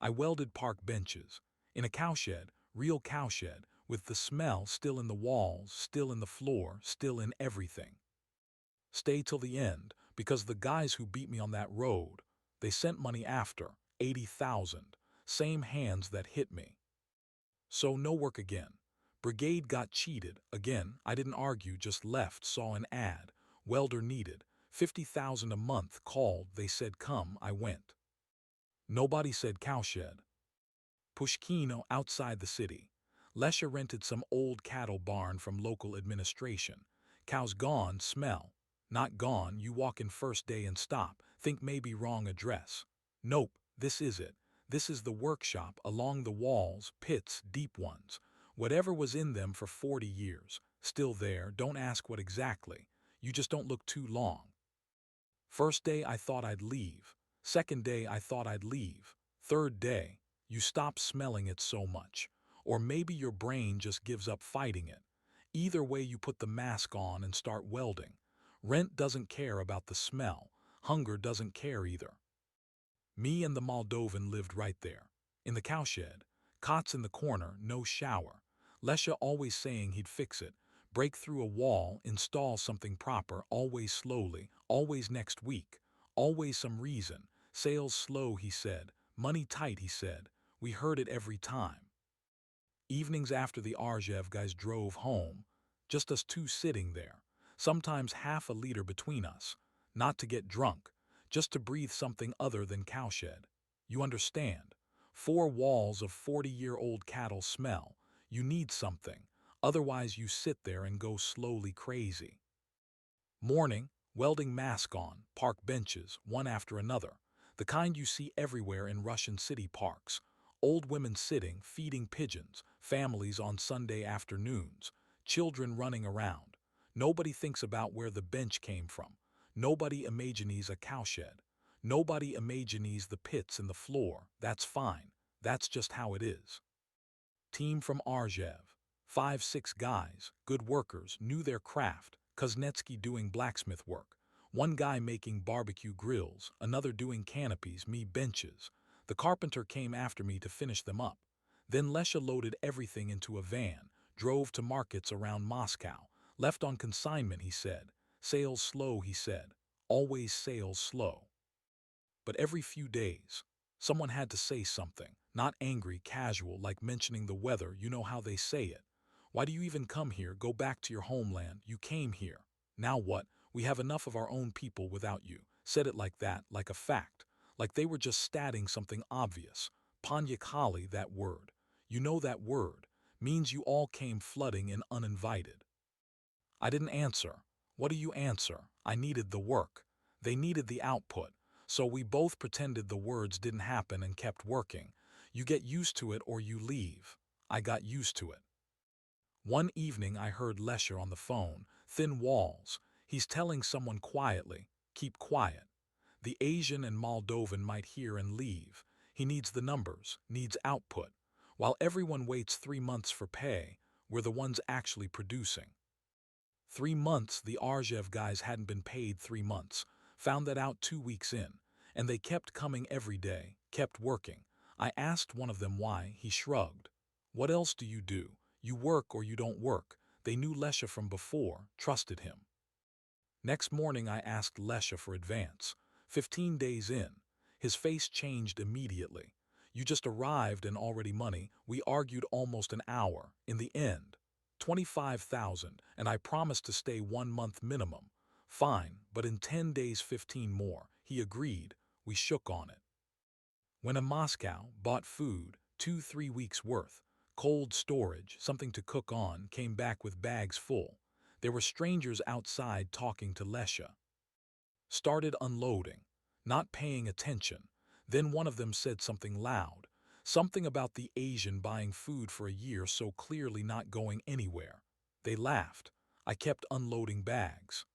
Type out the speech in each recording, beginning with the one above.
I welded park benches. In a cowshed, real cowshed, with the smell still in the walls, still in the floor, still in everything. Stay till the end, because the guys who beat me on that road, they sent money after, 80,000, same hands that hit me. So no work again. Brigade got cheated. Again, I didn't argue, just left, saw an ad. Welder needed. 50,000 a month, called, they said come, I went. Nobody said cowshed. Pushkino outside the city. Lesha rented some old cattle barn from local administration. Cows gone, smell. Not gone, you walk in first day and stop, think maybe wrong address. Nope, this is it. This is the workshop, along the walls, pits, deep ones. Whatever was in them for 40 years, still there, don't ask what exactly. You just don't look too long. First day I thought I'd leave. Second day I thought I'd leave. Third day, you stop smelling it so much. Or maybe your brain just gives up fighting it. Either way, you put the mask on and start welding. Rent doesn't care about the smell. Hunger doesn't care either. Me and the Moldovan lived right there. In the cowshed. Cots in the corner, no shower. Lesha always saying he'd fix it. Break through a wall, install something proper, always slowly, always next week. Always some reason. Sales slow, he said. Money tight, he said. We heard it every time. Evenings after the Arjev guys drove home, just us two sitting there. Sometimes half a liter between us. Not to get drunk, just to breathe something other than cowshed. You understand? 4 walls of 40-year-old cattle smell. You need something. Otherwise you sit there and go slowly crazy. Morning, welding mask on, park benches, one after another. The kind you see everywhere in Russian city parks. Old women sitting, feeding pigeons, families on Sunday afternoons, children running around. Nobody thinks about where the bench came from. Nobody imagines a cowshed. Nobody imagines the pits in the floor. That's fine. That's just how it is. Team from Arjev. 5, 6 guys, good workers, knew their craft. Kuznetsky doing blacksmith work. One guy making barbecue grills, another doing canopies, me benches. The carpenter came after me to finish them up. Then Lesha loaded everything into a van, drove to markets around Moscow. Left on consignment, he said. Sales slow, he said. Always sales slow. But every few days, someone had to say something. Not angry, casual, like mentioning the weather, you know how they say it. Why do you even come here? Go back to your homeland. You came here. Now what? We have enough of our own people without you. Said it like that, like a fact. Like they were just stating something obvious. Panyakali, that word. You know that word. Means you all came flooding in uninvited. I didn't answer. What do you answer? I needed the work. They needed the output. So we both pretended the words didn't happen and kept working. You get used to it or you leave. I got used to it. One evening I heard Lesher on the phone, thin walls. He's telling someone quietly, keep quiet. The Asian and Moldovan might hear and leave. He needs the numbers, needs output. While everyone waits 3 months for pay, we're the ones actually producing. 3 months, the Arjev guys hadn't been paid 3 months. Found that out 2 weeks in. And they kept coming every day, kept working. I asked one of them why, he shrugged. What else do? You work or you don't work. They knew Lesha from before, trusted him. Next morning I asked Lesha for advance. 15 days in. His face changed immediately. You just arrived and already money. We argued almost an hour. In the end, 25,000, and I promised to stay 1 month minimum. Fine, but in 10 days 15 more. He agreed. We shook on it. Went to Moscow, bought food, 2-3 weeks worth. Cold storage, something to cook on, came back with bags full. There were strangers outside talking to Lesha. Started unloading, not paying attention. Then one of them said something loud. Something about the Asian buying food for a year so clearly not going anywhere. They laughed. I kept unloading bags.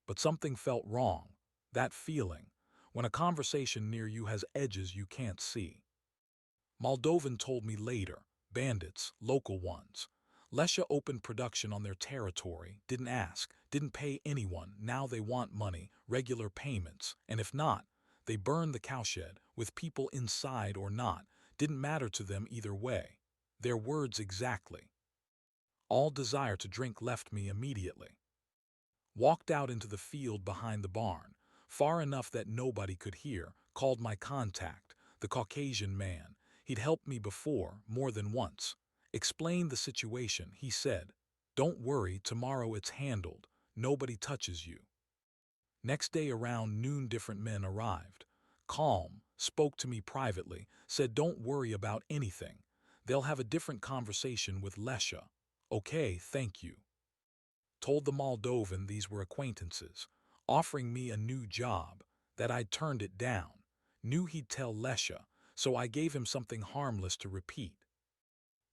But something felt wrong. That feeling, when a conversation near you has edges you can't see. Moldovan told me later. Bandits, local ones. Lesha opened production on their territory, didn't ask, didn't pay anyone, now they want money, regular payments, and if not, They burned the cowshed, with people inside or not, didn't matter to them either way. Their words exactly. All desire to drink left me immediately. Walked out into the field behind the barn, far enough that nobody could hear, called my contact, the Caucasian man. He'd helped me before, more than once. Explained the situation, he said. Don't worry, tomorrow it's handled. Nobody touches you. Next day around noon different men arrived. Calm, spoke to me privately, said don't worry about anything. They'll have a different conversation with Lesha. Okay, thank you. Told the Moldovan these were acquaintances, offering me a new job, that I'd turned it down. Knew he'd tell Lesha, so I gave him something harmless to repeat.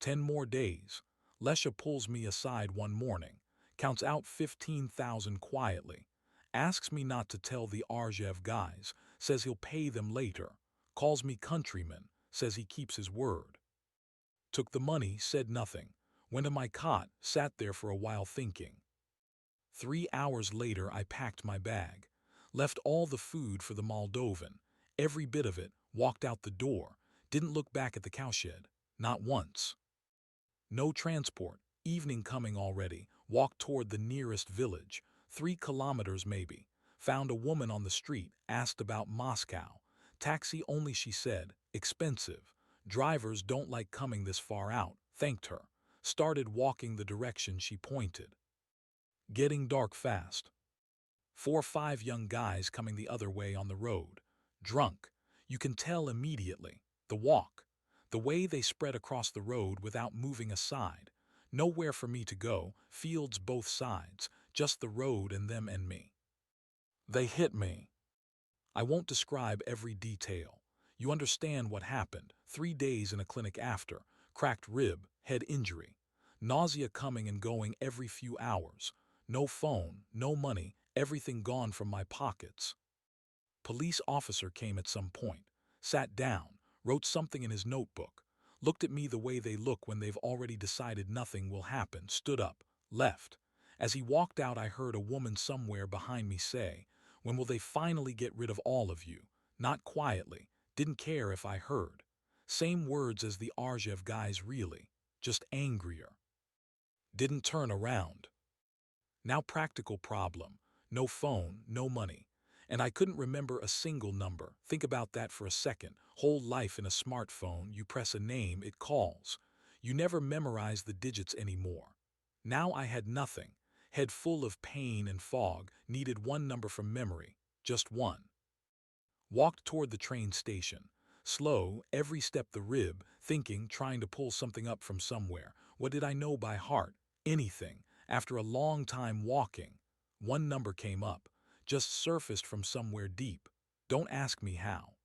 10 more days. Lesha pulls me aside one morning, counts out 15,000 quietly, asks me not to tell the Arjev guys, says he'll pay them later, calls me countryman, says he keeps his word. Took the money, said nothing, went to my cot, sat there for a while thinking. 3 hours later I packed my bag, left all the food for the Moldovan, every bit of it, walked out the door, didn't look back at the cowshed, not once. No transport, evening coming already, walked toward the nearest village, 3 kilometers maybe, found a woman on the street, asked about Moscow. Taxi only, she said, expensive. Drivers don't like coming this far out, thanked her. Started walking the direction she pointed. Getting dark fast. 4 or 5 young guys coming the other way on the road. Drunk. You can tell immediately. The walk. The way they spread across the road without moving aside. Nowhere for me to go, fields both sides, just the road and them and me. They hit me. I won't describe every detail. You understand what happened. 3 days in a clinic after. Cracked rib, head injury. Nausea coming and going every few hours. No phone, no money, everything gone from my pockets. Police officer came at some point, sat down, wrote something in his notebook, looked at me the way they look when they've already decided nothing will happen, stood up, left. As he walked out I heard a woman somewhere behind me say, when will they finally get rid of all of you? Not quietly, didn't care if I heard. Same words as the Arjev guys really, just angrier. Didn't turn around. Now practical problem, no phone, no money. And I couldn't remember a single number. Think about that for a second. Whole life in a smartphone, you press a name, it calls. You never memorize the digits anymore. Now I had nothing. Head full of pain and fog, needed one number from memory, just one. Walked toward the train station. Slow, every step the rib, thinking, trying to pull something up from somewhere. What did I know by heart? Anything. After a long time walking, one number came up, just surfaced from somewhere deep. Don't ask me how.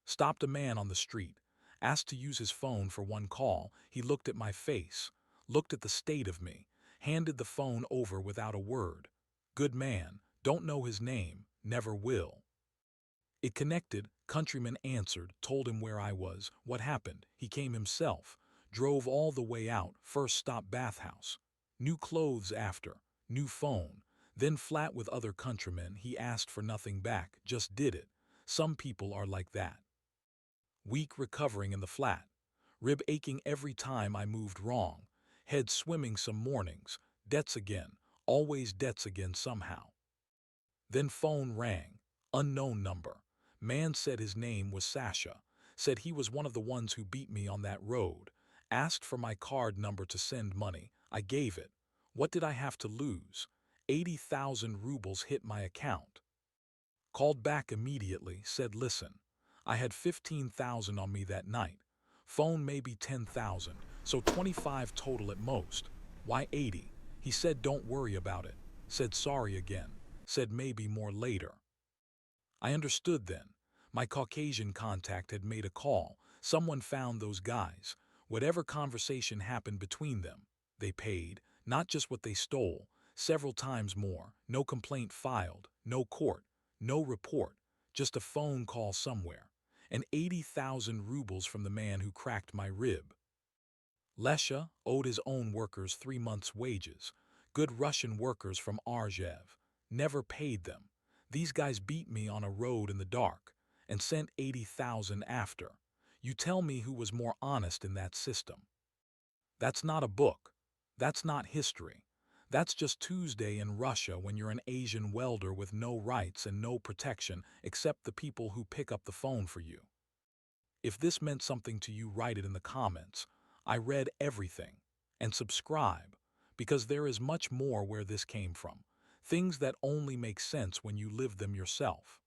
Stopped a man on the street, asked to use his phone for one call. He looked at my face, looked at the state of me, handed the phone over without a word. Good man, don't know his name, never will. It connected, countryman answered, told him where I was, what happened. He came himself, drove all the way out, first stop bathhouse. New clothes after, new phone, then flat with other countrymen. He asked for nothing back, just did it. Some people are like that. Weak recovering in the flat. Rib aching every time I moved wrong. Head swimming some mornings. Debts again, always debts again somehow. Then phone rang, unknown number. Man said his name was Sasha, said he was one of the ones who beat me on that road. Asked for my card number to send money. I gave it. What did I have to lose? 80,000 rubles hit my account. Called back immediately, said listen, I had 15,000 on me that night. Phone maybe 10,000, so 25 total at most. Why 80? He said don't worry about it. Said sorry again. Said maybe more later. I understood then. My Caucasian contact had made a call. Someone found those guys. Whatever conversation happened between them, they paid, not just what they stole, several times more. No complaint filed, no court, no report, just a phone call somewhere. And 80,000 rubles from the man who cracked my rib. Lesha owed his own workers 3 months' wages. Good Russian workers from Arjev. Never paid them. These guys beat me on a road in the dark. and sent 80,000 after. You tell me who was more honest in that system. That's not a book. That's not history. That's just Tuesday in Russia when you're an Asian welder with no rights and no protection except the people who pick up the phone for you. If this meant something to you, write it in the comments. I read everything. And subscribe, because there is much more where this came from. Things that only make sense when you live them yourself.